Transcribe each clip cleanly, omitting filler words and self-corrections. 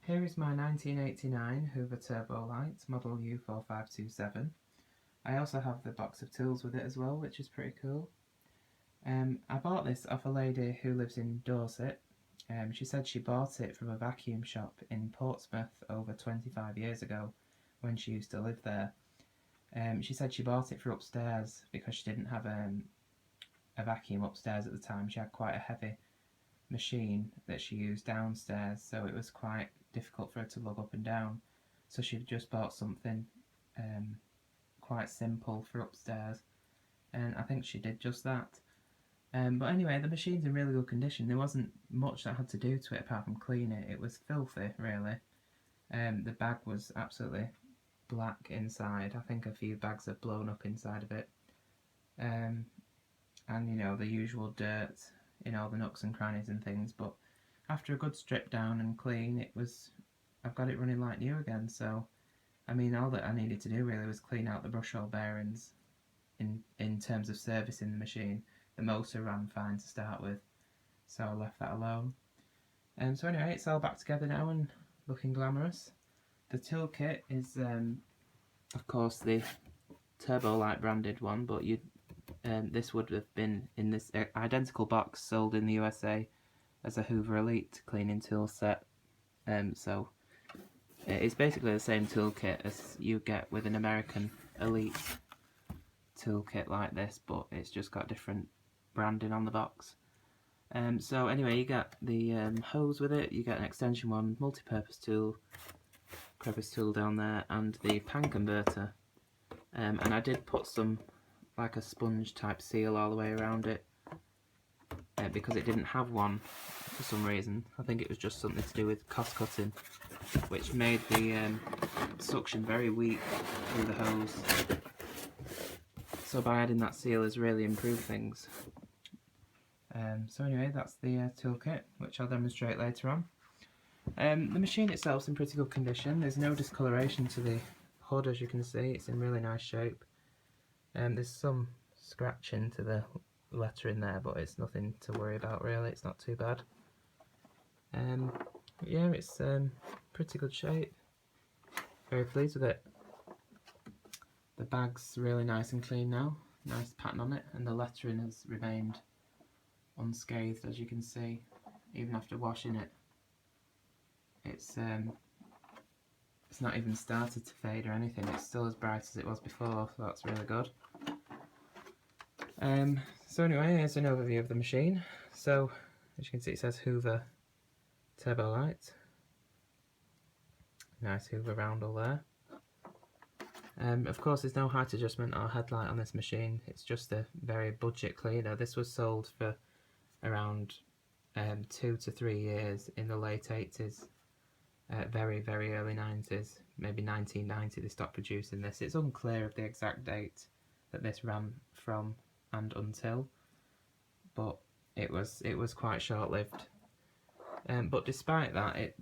Here is my 1989 Hoover Turbolite, model U4527. I also have the box of tools with it as well, which is pretty cool. I bought this off a lady who lives in Dorset. She said she bought it from a vacuum shop in Portsmouth over 25 years ago when she used to live there. She said she bought it for upstairs because she didn't have a vacuum upstairs at the time. She had quite a heavy machine that she used downstairs, so it was quite difficult for her to lug up and down. So she just bought something quite simple for upstairs, and I think she did just that. But anyway, the machine's in really good condition. There wasn't much that I had to do to it apart from clean it. It was filthy, really. The bag was absolutely black inside. I think a few bags have blown up inside of it. And you know, the usual dirt in all the nooks and crannies and things, but after a good strip down and clean, I've got it running like new again. So I mean, all that I needed to do really was clean out the brush hole bearings in terms of servicing the machine. The motor ran fine to start with, so I left that alone. So anyway, it's all back together now and looking glamorous. The toolkit is of course the Turbolite branded one, but this would have been in this identical box sold in the USA as a Hoover Elite cleaning tool set. So it's basically the same toolkit as you get with an American Elite toolkit like this, but it's just got different branding on the box. So anyway, you get the hose with it, you get an extension one, multi-purpose tool, crevice tool down there, and the pan converter. And I did put some, like a sponge type seal all the way around it, because it didn't have one for some reason. I think it was just something to do with cost cutting, which made the suction very weak through the hose. So by adding that seal has really improved things. So anyway, that's the toolkit, which I'll demonstrate later on. The machine itself is in pretty good condition. There's no discoloration to the hood, as you can see. It's in really nice shape. There's some scratching to the lettering there, but it's nothing to worry about really. It's not too bad. Yeah, it's pretty good shape. Very pleased with it. The bag's really nice and clean now. Nice pattern on it, and the lettering has remained unscathed, as you can see, even after washing it. It's not even started to fade or anything. It's still as bright as it was before, so that's really good. So anyway, here's an overview of the machine. So as you can see, it says Hoover Turbolite. Nice Hoover roundel there. Of course, there's no height adjustment or headlight on this machine. It's just a very budget cleaner. This was sold for around 2 to 3 years in the late 80s, very early 90s, maybe 1990 they stopped producing this. It's unclear of the exact date that this ran from and until, but it was quite short-lived. But despite that,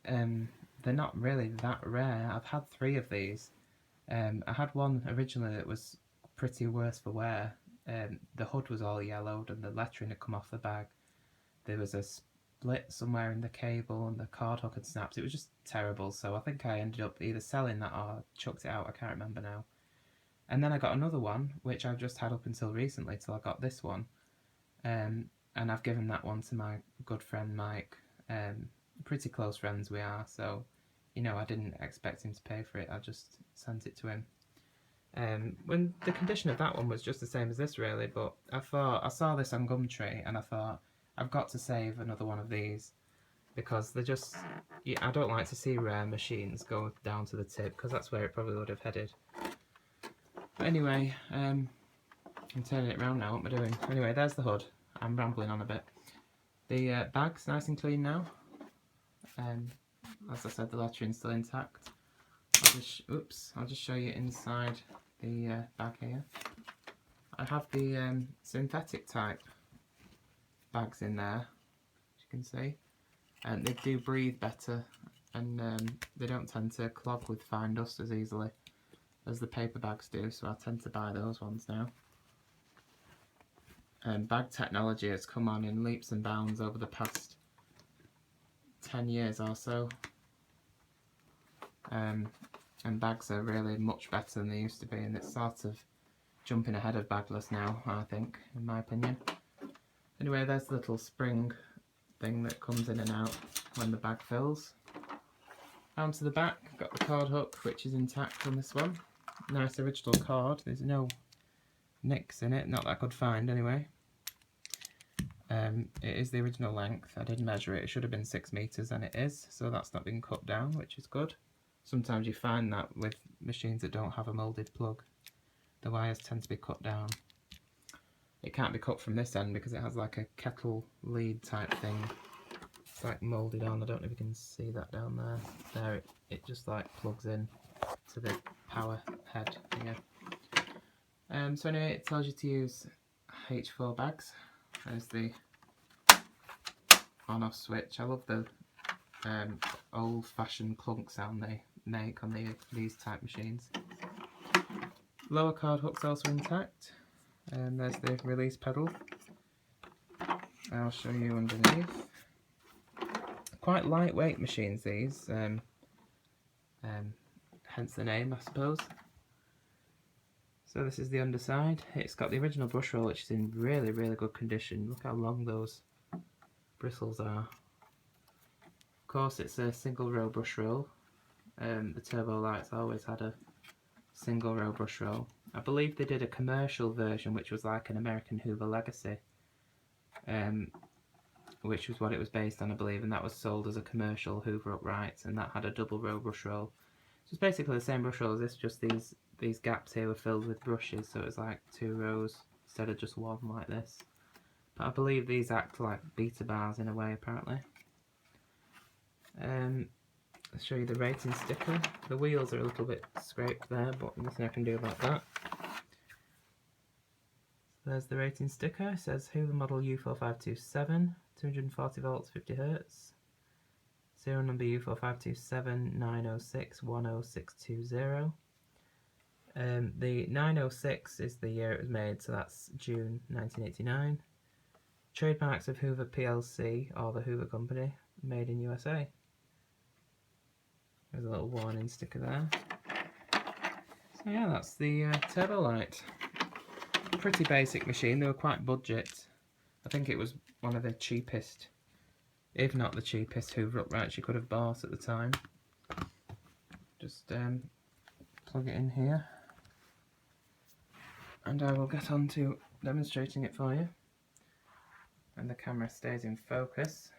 they're not really that rare. I've had 3 of these. I had one originally that was pretty worse for wear. The hood was all yellowed and the lettering had come off the bag. There was a split somewhere in the cable and the cord hook had snapped. It was just terrible, so I think I ended up either selling that or chucked it out. I can't remember now. And then I got another one, which I've just had up until recently, till I got this one. And I've given that one to my good friend Mike. Pretty close friends we are, so you know, I didn't expect him to pay for it. I just sent it to him. When the condition of that one was just the same as this really, but I saw this on Gumtree and I thought I've got to save another one of these, because they're just, I don't like to see rare machines go down to the tip, because that's where it probably would have headed. But anyway, I'm turning it around now. What am I doing? Anyway, there's the hood. I'm rambling on a bit. The bag's nice and clean now. As I said, the lettering's still intact. I'll just show you inside the bag here. I have the synthetic type bags in there, as you can see, and they do breathe better, and they don't tend to clog with fine dust as easily as the paper bags do, so I tend to buy those ones now. Bag technology has come on in leaps and bounds over the past 10 years or so. and bags are really much better than they used to be, and it's sort of jumping ahead of bagless now, I think, in my opinion. Anyway, there's the little spring thing that comes in and out when the bag fills. Onto the back, got the card hook, which is intact on this one. Nice original card, there's no nicks in it, not that I could find anyway. It is the original length. I did measure it, it should have been 6 meters and it is, so that's not been cut down, which is good. Sometimes you find that with machines that don't have a moulded plug, the wires tend to be cut down. It can't be cut from this end because it has like a kettle lead type thing. It's like moulded on, I don't know if you can see that down there. There, it just like plugs in to the power head here. So anyway, it tells you to use H4 bags. There's the on-off switch. I love the old-fashioned clunk sound they make on these type machines. Lower card hook's also intact. And there's the release pedal. I'll show you underneath. Quite lightweight machines these, hence the name, I suppose. So this is the underside. It's got the original brush roll, which is in really, really good condition. Look how long those bristles are. Of course, it's a single row brush roll. The Turbolite's always had a single row brush roll. I believe they did a commercial version, which was like an American Hoover Legacy, which was what it was based on, I believe, and that was sold as a commercial Hoover upright, and that had a double row brush roll. So it's basically the same brush roll as this, just these gaps here were filled with brushes, so it was like 2 rows instead of just one like this. But I believe these act like beta bars in a way, apparently. I'll show you the rating sticker. The wheels are a little bit scraped there, but nothing I can do about that. So there's the rating sticker. It says Hoover model U4527, 240 volts, 50 Hz. Serial number U4527 906 10620. The 906 is the year it was made, so that's June 1989. Trademarks of Hoover PLC, or the Hoover Company, made in USA. There's a little warning sticker there. So yeah, that's the Turbolite. Pretty basic machine, they were quite budget. I think it was one of the cheapest, if not the cheapest, Hoover uprights you could have bought at the time. Just plug it in here. And I will get on to demonstrating it for you. And the camera stays in focus.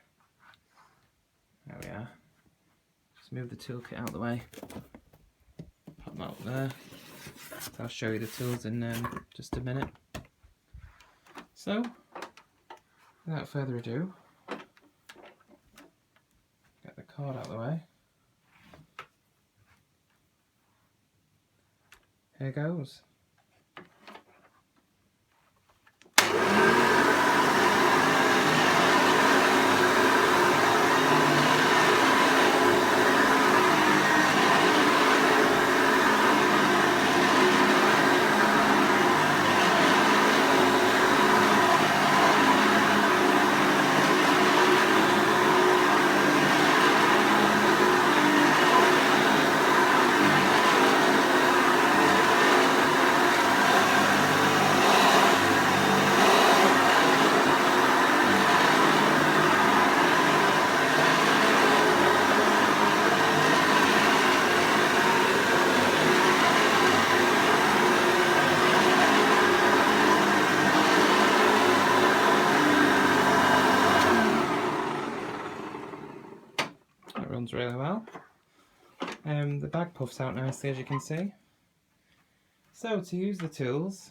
There we are. Just move the toolkit out of the way. Pop that up there. So I'll show you the tools in just a minute. So, without further ado, get the cord out of the way. Here goes. Runs really well. The bag puffs out nicely, as you can see. So to use the tools,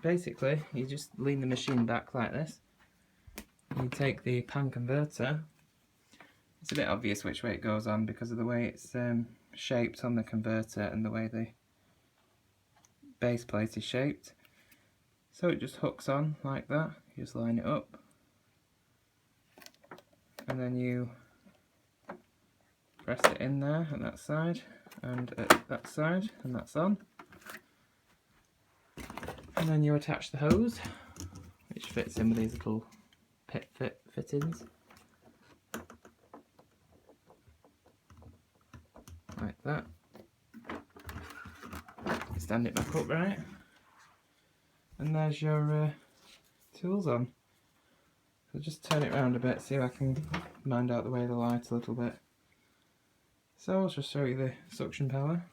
basically you just lean the machine back like this. You take the pan converter. It's a bit obvious which way it goes on because of the way it's shaped on the converter and the way the base plate is shaped. So it just hooks on like that. You just line it up, and then you press it in there at that side and at that side, and that's on. And then you attach the hose, which fits in with these little pit fittings, that. Stand it back upright, and there's your tools on. So just turn it around a bit, see if I can mind out the way of the light a little bit. So I'll just show you the suction power.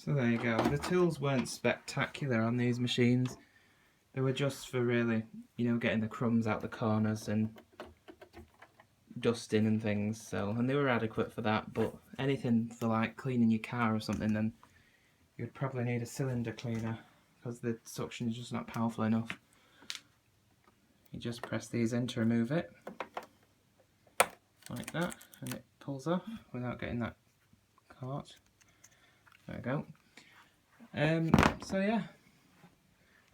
So there you go. The tools weren't spectacular on these machines. They were just for really, you know, getting the crumbs out the corners and dusting and things. So, and they were adequate for that. But anything for like cleaning your car or something, then you'd probably need a cylinder cleaner because the suction is just not powerful enough. You just press these in to remove it, like that, and it pulls off without getting that caught. There we go. So yeah,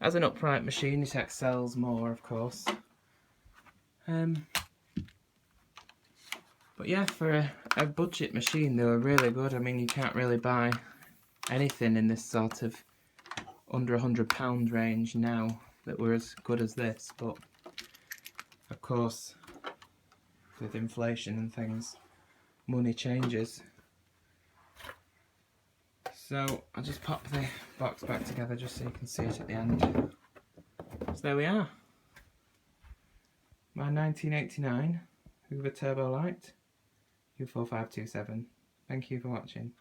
as an upright machine it excels more, of course. But yeah, for a budget machine they were really good. I mean, you can't really buy anything in this sort of under £100 range now that were as good as this, but of course with inflation and things, money changes. So I'll just pop the box back together just so you can see it at the end. So there we are. My 1989 Hoover Turbolite U4527. Thank you for watching.